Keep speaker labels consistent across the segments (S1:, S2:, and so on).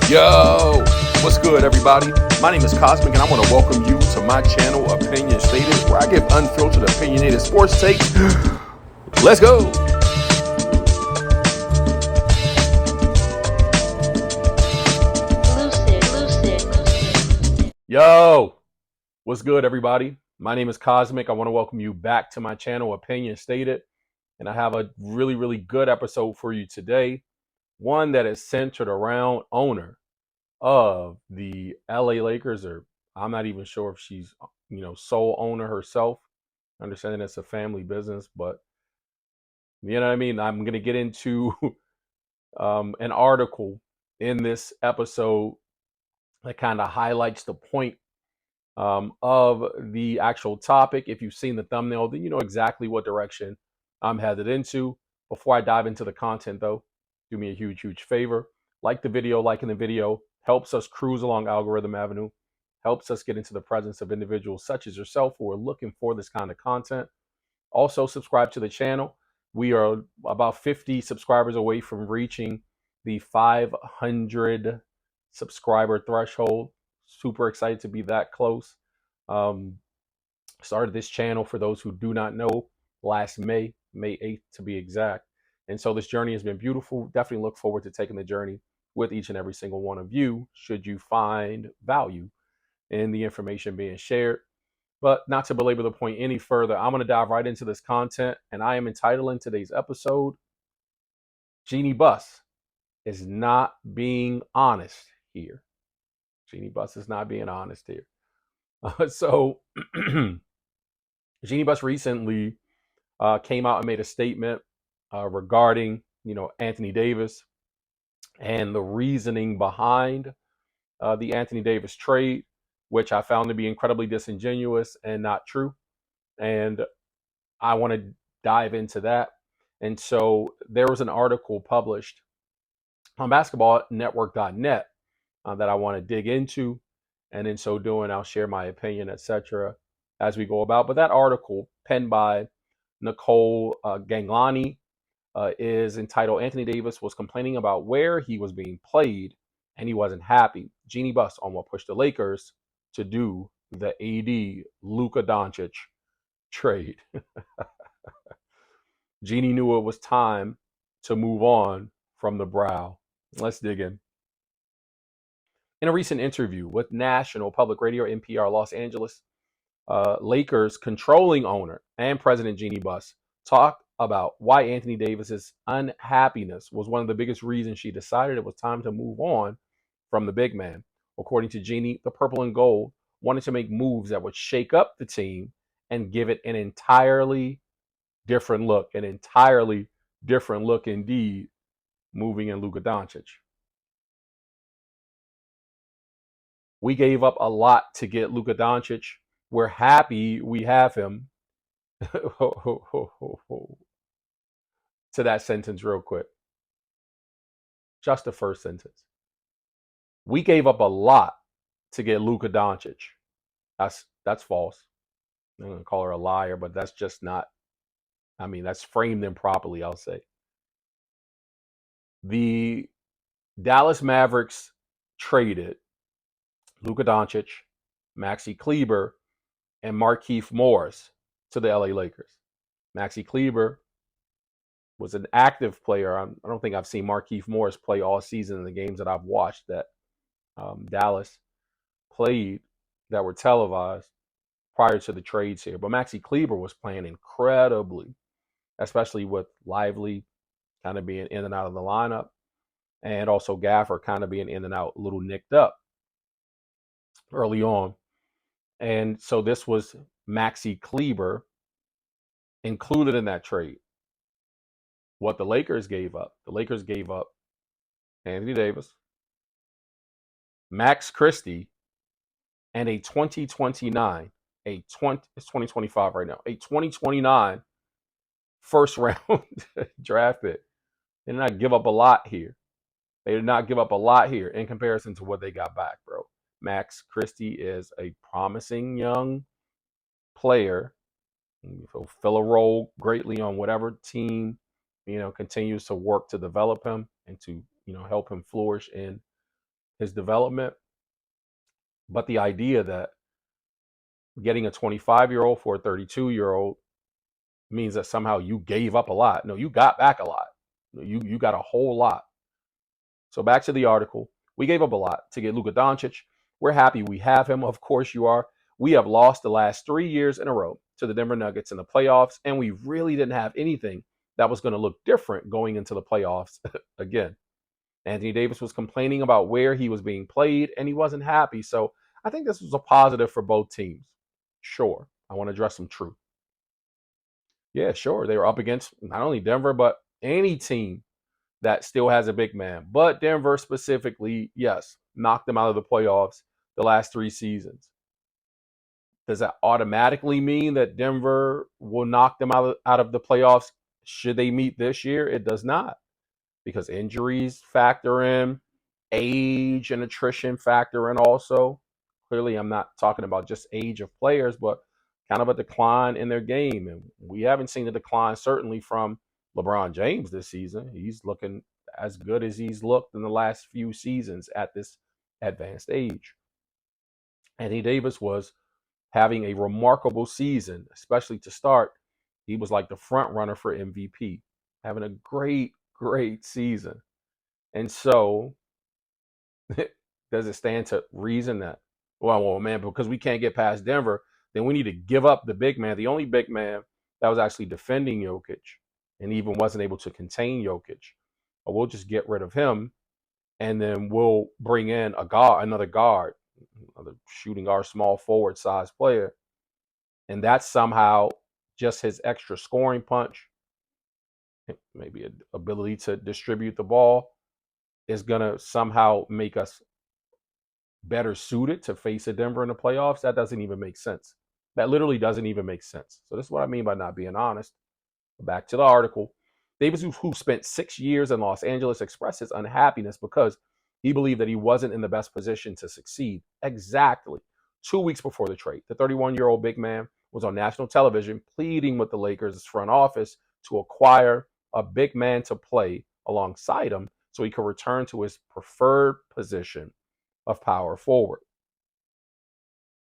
S1: Yo, what's good, everybody? My name is Cosmic, and I want to welcome you to my channel, Opinion Stated, where I give unfiltered, opinionated sports takes. Let's go. Yo, what's good, everybody? My name is Cosmic. I want to welcome you back to my channel, Opinion Stated, and I have a really good episode for you today. One that is centered around owner of the LA Lakers, or I'm not even sure if she's, sole owner herself. Understanding it's a family business, but you know what I mean? I'm going to get into an article in this episode that kind of highlights the point of the actual topic. If you've seen the thumbnail, then you know exactly what direction I'm headed into. Before I dive into the content, though, do me a huge favor. Like the video. Liking the video helps us cruise along algorithm avenue, helps us get into the presence of individuals such as yourself who are looking for this kind of content. Also, subscribe to the channel. We are about 50 subscribers away from reaching the 500 subscriber threshold. Super excited to be that close. Started this channel, for those who do not know, last May 8th to be exact. And so this journey has been beautiful. Definitely look forward to taking the journey with each and every single one of you, should you find value in the information being shared. But not to belabor the point any further, I'm going to dive right into this content, and I am entitling today's episode, Jeanie Buss is not being honest here. Jeanie Buss is not being honest here. So Jeanie Buss recently came out and made a statement regarding, Anthony Davis and the reasoning behind the Anthony Davis trade, which I found to be incredibly disingenuous and not true. And I want to dive into that. And so there was an article published on basketballnetwork.net that I want to dig into. And in so doing, I'll share my opinion, etc., as we go about. But that article, penned by Nicole Ganglani, is entitled "Anthony Davis was complaining about where he was being played and he wasn't happy. Jeanie Buss on what pushed the Lakers to do the AD Luka Doncic trade." Jeanie knew it was time to move on from the brow. Let's dig in. In a recent interview with National Public Radio, NPR Los Angeles, Lakers controlling owner and president Jeanie Buss talked about why Anthony Davis's unhappiness was one of the biggest reasons she decided it was time to move on from the big man. According to Jeanie, the purple and gold wanted to make moves that would shake up the team and give it an entirely different look, indeed, moving in Luka Doncic. We gave up a lot to get Luka Doncic. We're happy we have him. To that sentence real quick. Just the first sentence. We gave up a lot to get Luka Doncic. That's false. I'm going to call her a liar, but that's just not, that's framed improperly, I'll say. The Dallas Mavericks traded Luka Doncic, Maxi Kleber, and Markieff Morris to the LA Lakers. Maxi Kleber was an active player. I don't think I've seen Markieff Morris play all season in the games that I've watched that Dallas played that were televised prior to the trades here. But Maxi Kleber was playing incredibly, especially with Lively kind of being in and out of the lineup, and also Gaffer kind of being in and out, a little nicked up early on. And so this was Maxi Kleber included in that trade. What the Lakers gave up Anthony Davis, Max Christie, and a 2029, it's 2025 right now, a 2029 first round draft pick. They did not give up a lot here. In comparison to what they got back, bro. Max Christie is a promising young player. He'll fill a role greatly on whatever team, continues to work to develop him and to, help him flourish in his development. But the idea that getting a 25-year-old for a 32-year-old means that somehow you gave up a lot. No, you got back a lot. You got a whole lot. So back to the article. We gave up a lot to get Luka Doncic. We're happy we have him. Of course you are. We have lost the last 3 years in a row to the Denver Nuggets in the playoffs, and we really didn't have anything that was going to look different going into the playoffs again. Anthony Davis was complaining about where he was being played, and he wasn't happy. So I think this was a positive for both teams. Sure, I want to address some truth. Yeah, sure. They were up against not only Denver, but any team that still has a big man. But Denver specifically, yes, knocked them out of the playoffs the last 3 seasons. Does that automatically mean that Denver will knock them out of the playoffs should they meet this year? It does not, because injuries factor in, age and attrition factor in also. Clearly, I'm not talking about just age of players, but kind of a decline in their game. And we haven't seen a decline, certainly from LeBron James this season. He's looking as good as he's looked in the last few seasons at this advanced age. Anthony Davis was having a remarkable season, especially to start. He was like the front runner for MVP, having a great season. And so, does it stand to reason that, well, man, because we can't get past Denver, then we need to give up the big man, the only big man that was actually defending Jokic and even wasn't able to contain Jokic. But we'll just get rid of him, and then we'll bring in another guard, another shooting guard, small forward size player. And that's somehow just his extra scoring punch, maybe an ability to distribute the ball, is going to somehow make us better suited to face a Denver in the playoffs. That doesn't even make sense. That literally doesn't even make sense. So this is what I mean by not being honest. Back to the article. Davis, who spent 6 years in Los Angeles, expressed his unhappiness because he believed that he wasn't in the best position to succeed. Exactly 2 weeks before the trade, the 31-year-old big man was on national television pleading with the Lakers' front office to acquire a big man to play alongside him so he could return to his preferred position of power forward.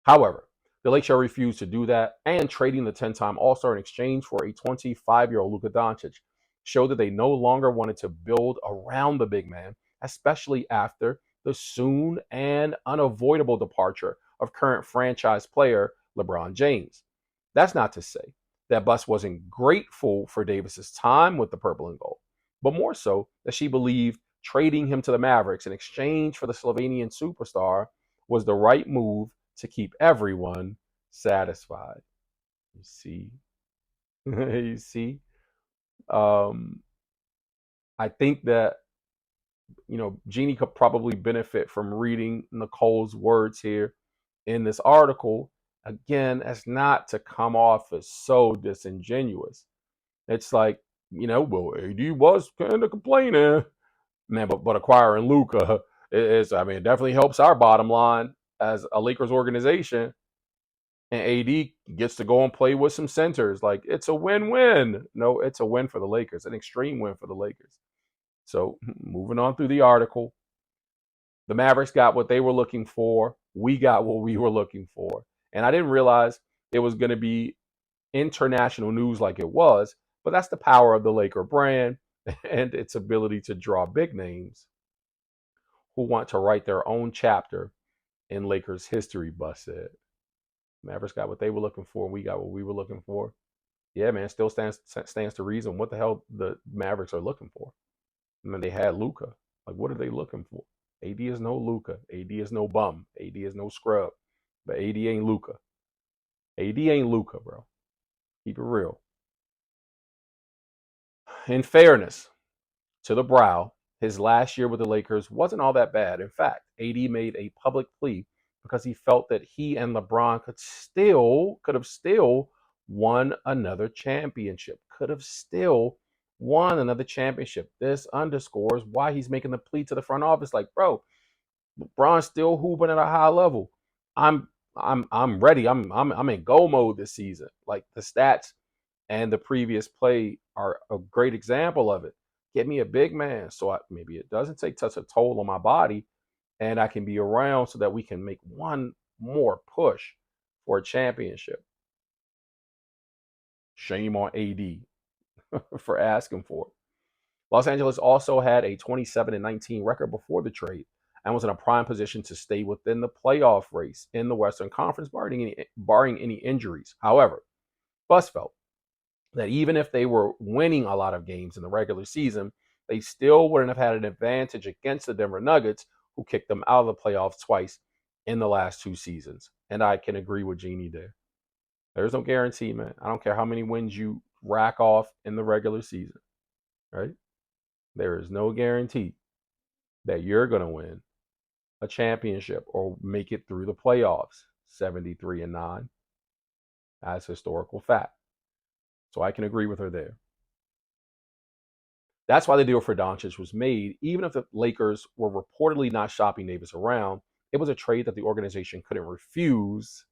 S1: However, the Lakers refused to do that, and trading the 10-time All-Star in exchange for a 25-year-old Luka Doncic showed that they no longer wanted to build around the big man, especially after the soon and unavoidable departure of current franchise player LeBron James. That's not to say that Buss wasn't grateful for Davis's time with the purple and gold, but more so that she believed trading him to the Mavericks in exchange for the Slovenian superstar was the right move to keep everyone satisfied. You see, you see. I think that Jeanie could probably benefit from reading Nicole's words here in this article. Again, as not to come off as so disingenuous. It's like, well, AD was kind of complaining, man, but acquiring Luka it definitely helps our bottom line as a Lakers organization. And AD gets to go and play with some centers. Like, it's a win-win. No, it's a win for the Lakers, an extreme win for the Lakers. So moving on through the article, the Mavericks got what they were looking for. We got what we were looking for. And I didn't realize it was going to be international news like it was, but that's the power of the Laker brand and its ability to draw big names who want to write their own chapter in Lakers history, Buss said. Mavericks got what they were looking for, and we got what we were looking for. Yeah, man, still stands to reason what the hell the Mavericks are looking for. I mean, they had Luka. Like, what are they looking for? AD is no Luka. AD is no bum. AD is no scrub. But AD ain't Luka. AD ain't Luka, bro. Keep it real. In fairness to the brow, his last year with the Lakers wasn't all that bad. In fact, AD made a public plea because he felt that he and LeBron could have still won another championship. Could have still won another championship. This underscores why he's making the plea to the front office. Like, bro, LeBron's still hooping at a high level. I'm ready. I'm in go mode this season. Like, the stats and the previous play are a great example of it. Get me a big man, so maybe it doesn't take such a toll on my body, and I can be around so that we can make one more push for a championship. Shame on AD for asking for it. Los Angeles also had a 27-19 record before the trade and was in a prime position to stay within the playoff race in the Western Conference, barring any injuries. However, Buss felt that even if they were winning a lot of games in the regular season, they still wouldn't have had an advantage against the Denver Nuggets, who kicked them out of the playoffs twice in the last 2 seasons. And I can agree with Jeanie there. There's no guarantee, man. I don't care how many wins you rack off in the regular season, right? There is no guarantee that you're going to win a championship or make it through the playoffs 73-9. That's historical fact. So I can agree with her there. That's why the deal for Doncic was made. Even if the Lakers were reportedly not shopping Davis around, it was a trade that the organization couldn't refuse,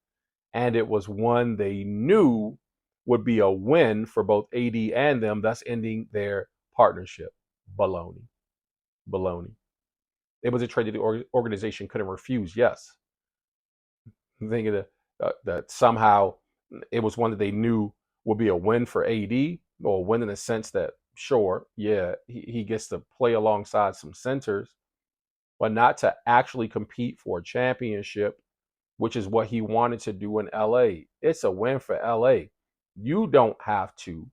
S1: and it was one they knew would be a win for both AD and them, thus ending their partnership. Baloney. It was a trade that the organization couldn't refuse, yes. I'm thinking that somehow it was one that they knew would be a win for AD, or a win in the sense that, sure, yeah, he gets to play alongside some centers, but not to actually compete for a championship, which is what he wanted to do in LA. It's a win for LA. You don't have to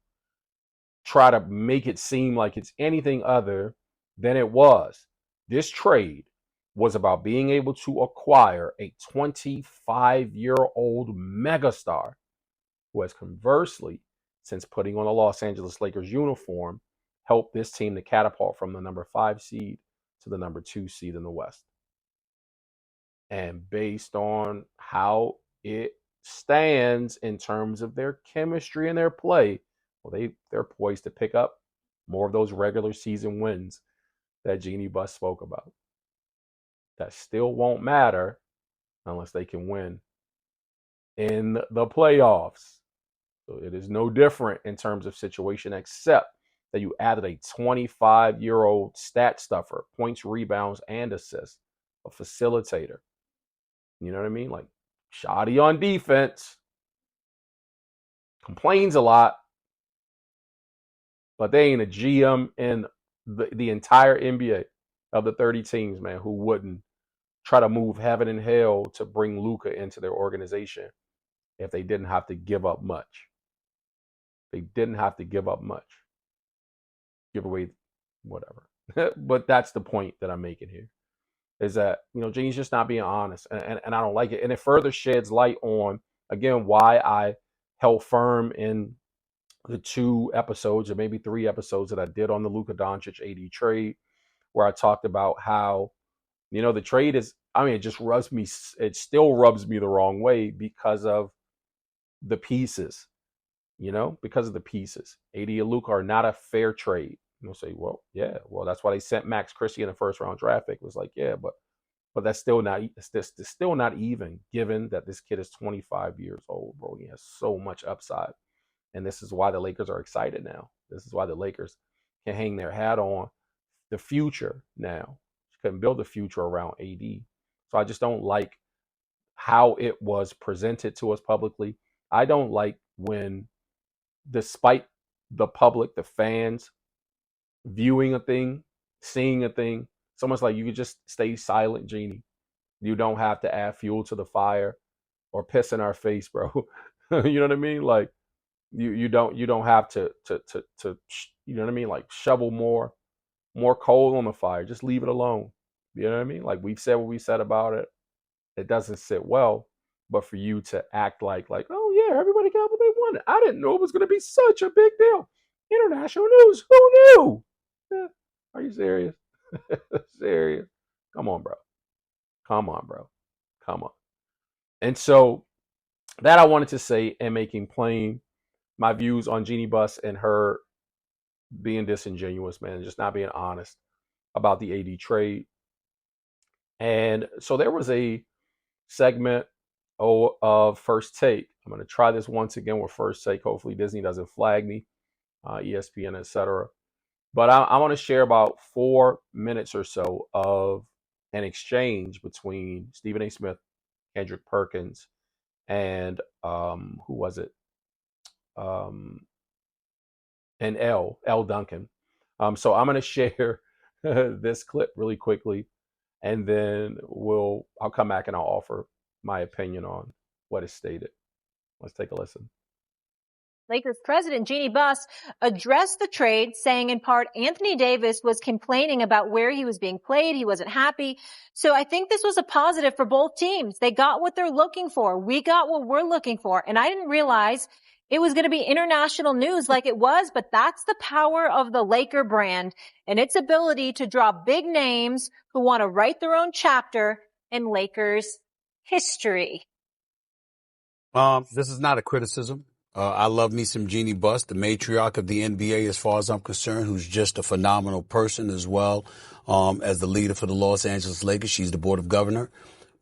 S1: try to make it seem like it's anything other than it was. This trade was about being able to acquire a 25-year-old megastar who has conversely, since putting on a Los Angeles Lakers uniform, helped this team to catapult from the number 5 seed to the number 2 seed in the West. And based on how it stands in terms of their chemistry and their play, well, they're poised to pick up more of those regular season wins that Jeanie Buss spoke about. That still won't matter unless they can win in the playoffs. So it is no different in terms of situation, except that you added a 25-year-old stat stuffer, points, rebounds, and assists, a facilitator. You know what I mean? Like, shoddy on defense, complains a lot, but they ain't a GM in the entire NBA of the 30 teams, man, who wouldn't try to move heaven and hell to bring Luka into their organization if they didn't have to give up much. They didn't have to give up much. Give away whatever. But that's the point that I'm making here. Is that, Jeanie's just not being honest. And I don't like it. And it further sheds light on, again, why I held firm in the 2 episodes or maybe 3 episodes that I did on the Luka Doncic AD trade, where I talked about how, the trade is, it still rubs me the wrong way because of the pieces, because of the pieces. AD and Luka are not a fair trade. You'll say, well, yeah, that's why they sent Max Christie in the first round draft pick. It was like, yeah, but that's still not, it's still not even, given that this kid is 25 years old, bro. He has so much upside. And this is why the Lakers are excited now. This is why the Lakers can hang their hat on the future now. Can build the future around AD. So I just don't like how it was presented to us publicly. I don't like when, despite the public, the fans viewing a thing, seeing a thing, someone's like, you could just stay silent, Jeanie. You don't have to add fuel to the fire or piss in our face, bro. You know what I mean? Like, you don't have to you know what I mean? Like, shovel more coal on the fire. Just leave it alone. You know what I mean? Like, we've said what we said about it. It doesn't sit well. But for you to act like, oh yeah, everybody got what they wanted. I didn't know it was going to be such a big deal. International news. Who knew? Are you serious? Serious? Come on, bro. Come on. And so that I wanted to say, and making plain my views on Jeanie Buss and her being disingenuous, man, and just not being honest about the AD trade. And so there was a segment of First Take. I'm going to try this once again with First Take. Hopefully Disney doesn't flag me, ESPN, etc. But I want to share about 4 minutes or so of an exchange between Stephen A. Smith, Kendrick Perkins, and who was it? Um, and L. Duncan. So I'm going to share this clip really quickly, and then I'll come back and I'll offer my opinion on what is stated. Let's take a listen.
S2: Lakers president Jeanie Buss addressed the trade, saying in part Anthony Davis was complaining about where he was being played. He wasn't happy. So I think this was a positive for both teams. They got what they're looking for. We got what we're looking for. And I didn't realize it was going to be international news like it was, but that's the power of the Laker brand and its ability to draw big names who want to write their own chapter in Lakers history.
S3: This is not a criticism. I love me some Jeanie Buss, the matriarch of the NBA as far as I'm concerned, who's just a phenomenal person as well as the leader for the Los Angeles Lakers. She's the board of governor.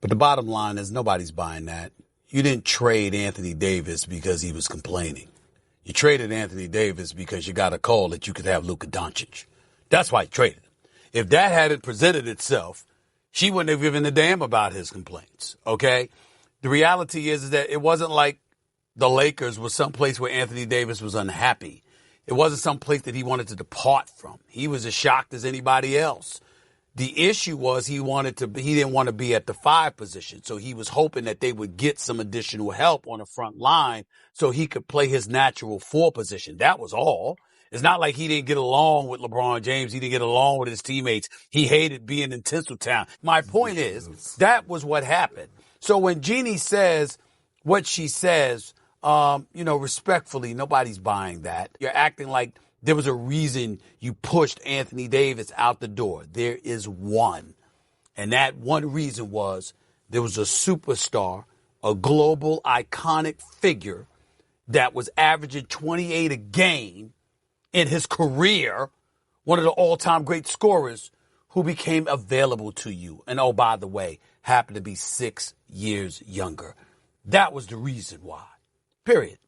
S3: But the bottom line is nobody's buying that. You didn't trade Anthony Davis because he was complaining. You traded Anthony Davis because you got a call that you could have Luka Doncic. That's why you traded him. If that hadn't presented itself, she wouldn't have given a damn about his complaints, okay? The reality is that it wasn't like the Lakers was someplace where Anthony Davis was unhappy. It wasn't someplace that he wanted to depart from. He was as shocked as anybody else. The issue was he didn't want to be at the 5 position, so he was hoping that they would get some additional help on the front line so he could play his natural 4 position. That was all. It's not like he didn't get along with LeBron James. He didn't get along with his teammates. He hated being in Tinseltown. My point is, that was what happened. So when Jeanie says what she says, respectfully, nobody's buying that. You're acting like there was a reason you pushed Anthony Davis out the door. There is one. And that one reason was there was a superstar, a global iconic figure that was averaging 28 a game in his career, one of the all-time great scorers who became available to you. And oh, by the way, happened to be 6 years younger. That was the reason why. Period.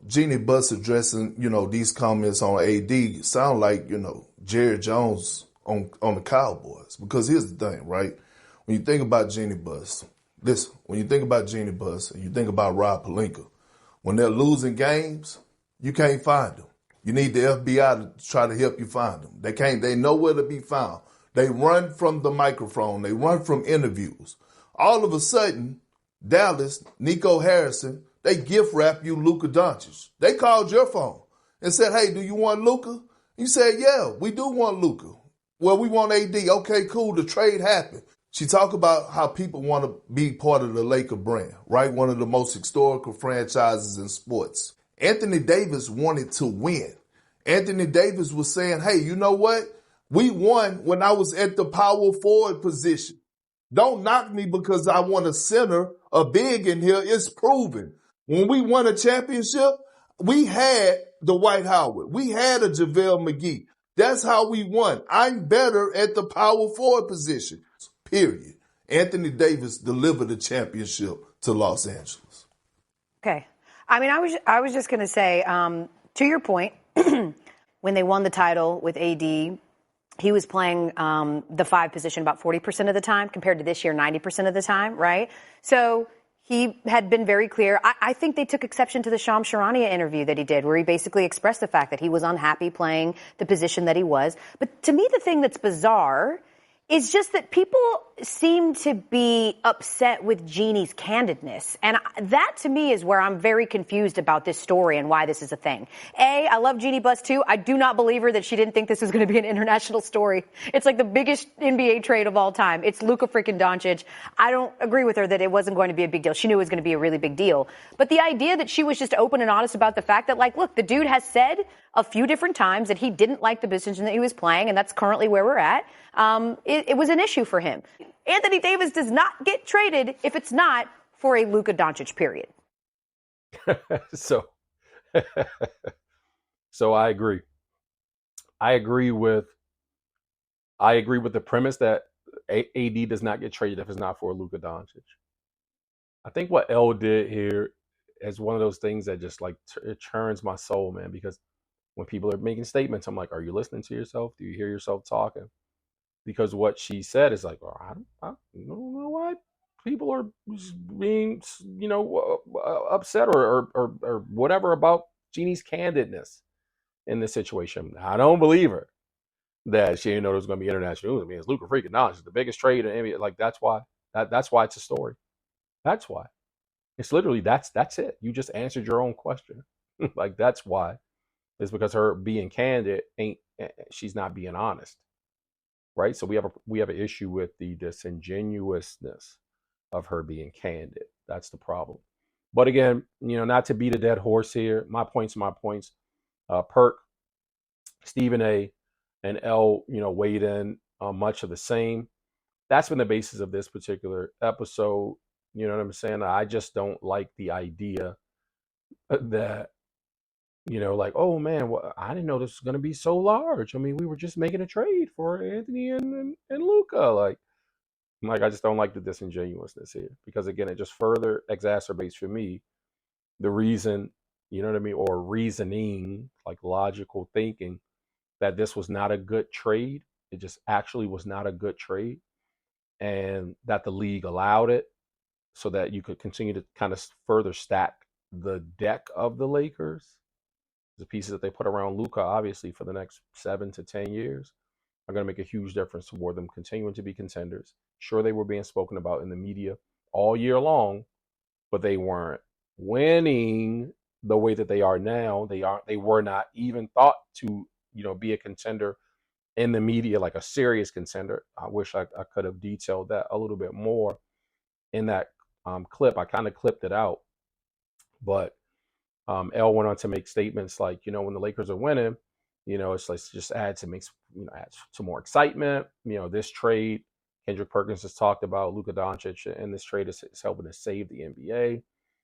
S4: Jeanie Buss addressing, these comments on AD sound like, Jerry Jones on the Cowboys. Because here's the thing, right? When you think about Jeanie Buss, when you think about Jeanie Buss and you think about Rob Pelinka, when they're losing games, you can't find them. You need the FBI to try to help you find them. They know where to be found. They run from the microphone. They run from interviews. All of a sudden, Dallas, Nico Harrison, they gift wrap you Luka Doncic. They called your phone and said, hey, do you want Luka? You said, yeah, we do want Luka. Well, we want AD. Okay, cool. The trade happened. She talked about how people want to be part of the Laker brand, right? One of the most historical franchises in sports. Anthony Davis wanted to win. Anthony Davis was saying, hey, you know what? We won when I was at the power forward position. Don't knock me because I want a center, a big in here. It's proven. When we won a championship, we had Dwight Howard. We had a JaVale McGee. That's how we won. I'm better at the power forward position, period. Anthony Davis delivered the championship to Los Angeles.
S5: Okay. I mean, I was just going to say, to your point, when they won the title with AD, he was playing the 5 position about 40% of the time compared to this year, 90% of the time, right? So he had been very clear. I think they took exception to the Shams Charania interview that he did, where he basically expressed the fact that he was unhappy playing the position that he was. But to me, the thing that's bizarre is just that people seem to be upset with Jeannie's candidness. And that, to me, is where I'm very confused about this story and why this is a thing. I love Jeanie Buss, too. I do not believe her that she didn't think this was going to be an international story. It's like the biggest NBA trade of all time. It's Luka freaking Doncic. I don't agree with her that it wasn't going to be a big deal. She knew it was going to be a really big deal. But the idea that she was just open and honest about the fact that, like, look, the dude has said a few different times that he didn't like the position that he was playing, and that's currently where we're at. It was an issue for him. Anthony Davis does not get traded if it's not for a Luka Doncic period.
S1: So I agree. I agree with the premise that AD does not get traded if it's not for Luka Doncic. I think what L did here is one of those things that just like it churns my soul, man, because when people are making statements, I'm like, are you listening to yourself? Do you hear yourself talking? because what she said is like, oh, I don't know why people are being, upset or whatever about Jeannie's candidness in this situation. I don't believe her that she didn't know there was going to be international news. I mean, it's Luka freaking knowledge. It's the biggest trade in NBA. Like that's why it's a story. That's why. It's literally that's it. You just answered your own question. Like that's why. It's because her being candid she's not being honest. Right? So we have an issue with the disingenuousness of her being candid. That's the problem. But again, not to beat a dead horse here. My points are my points. Perk, Stephen A, and L, weighed in on much of the same. That's been the basis of this particular episode. You know what I'm saying? I just don't like the idea that, like, oh man, well, I didn't know this was going to be so large. I mean, we were just making a trade for Anthony and Luka. Like, I just don't like the disingenuousness here because, again, it just further exacerbates for me the reason, you know what I mean, or reasoning, like logical thinking, that this was not a good trade. It just actually was not a good trade, and that the league allowed it so that you could continue to kind of further stack the deck of the Lakers. The pieces that they put around Luka, obviously, for the next 7 to 10 years are going to make a huge difference toward them continuing to be contenders. Sure, they were being spoken about in the media all year long, but they weren't winning the way that they are now. They were not even thought to, be a contender in the media, like a serious contender. I wish I could have detailed that a little bit more in that clip. I kind of clipped it out, but L went on to make statements like, when the Lakers are winning, it's like just adds to more excitement. This trade, Kendrick Perkins has talked about Luka Doncic, and this trade is helping to save the NBA.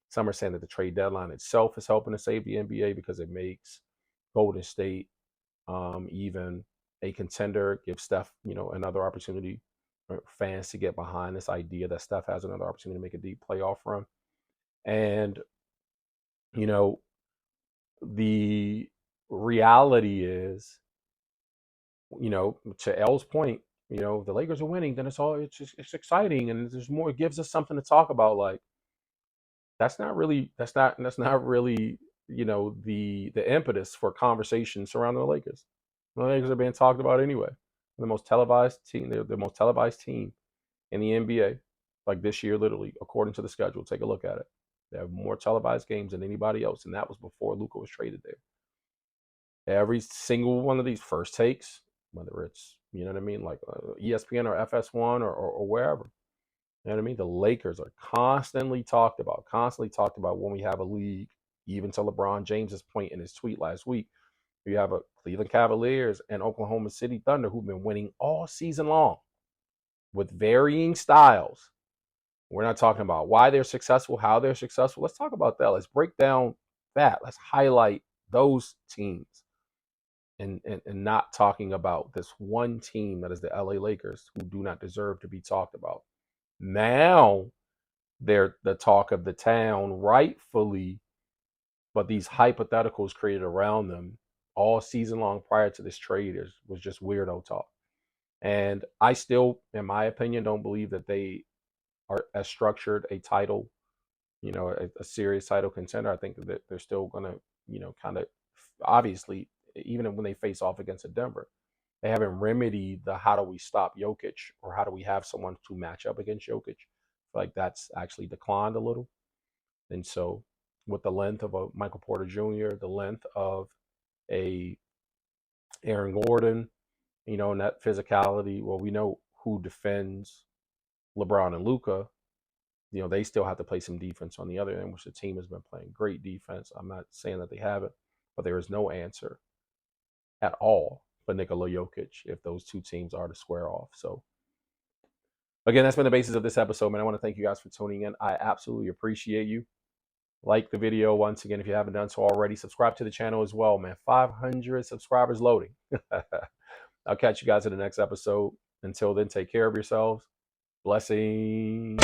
S1: Some are saying that the trade deadline itself is helping to save the NBA because it makes Golden State even a contender, gives Steph, another opportunity for fans to get behind this idea that Steph has another opportunity to make a deep playoff run. And, the reality is, to L's point, the Lakers are winning, then it's exciting and there's more. It gives us something to talk about. Like that's not really the impetus for conversation surrounding the Lakers. The Lakers are being talked about anyway. The most televised team. They're the most televised team in the NBA. Like this year, literally, according to the schedule. Take a look at it. They have more televised games than anybody else, and that was before Luka was traded there. Every single one of these first takes, whether it's, like ESPN or FS1 or wherever, you know what I mean? The Lakers are constantly talked about when we have a league, even to LeBron James's point in his tweet last week. You have a Cleveland Cavaliers and Oklahoma City Thunder who've been winning all season long with varying styles. We're not talking about why they're successful, how they're successful. Let's talk about that. Let's break down that. Let's highlight those teams and not talking about this one team that is the LA Lakers, who do not deserve to be talked about. Now they're the talk of the town, rightfully, but these hypotheticals created around them all season long prior to this trade was just weirdo talk. And I still, in my opinion, don't believe that they are as structured a title, a serious title contender. I think that they're still going to, kind of, obviously, even when they face off against a Denver, they haven't remedied the how do we stop Jokic or how do we have someone to match up against Jokic. Like that's actually declined a little. And so with the length of a Michael Porter Jr., the length of a Aaron Gordon, and that physicality, well, we know who defends LeBron and Luka. They still have to play some defense on the other end, which the team has been playing great defense. I'm not saying that they haven't, but there is no answer at all for Nikola Jokic if those two teams are to square off. So again, that's been the basis of this episode, man. I want to thank you guys for tuning in. I absolutely appreciate you. Like the video once again if you haven't done so already. Subscribe to the channel as well, man. 500 subscribers loading. I'll catch you guys in the next episode. Until then, take care of yourselves. Blessings.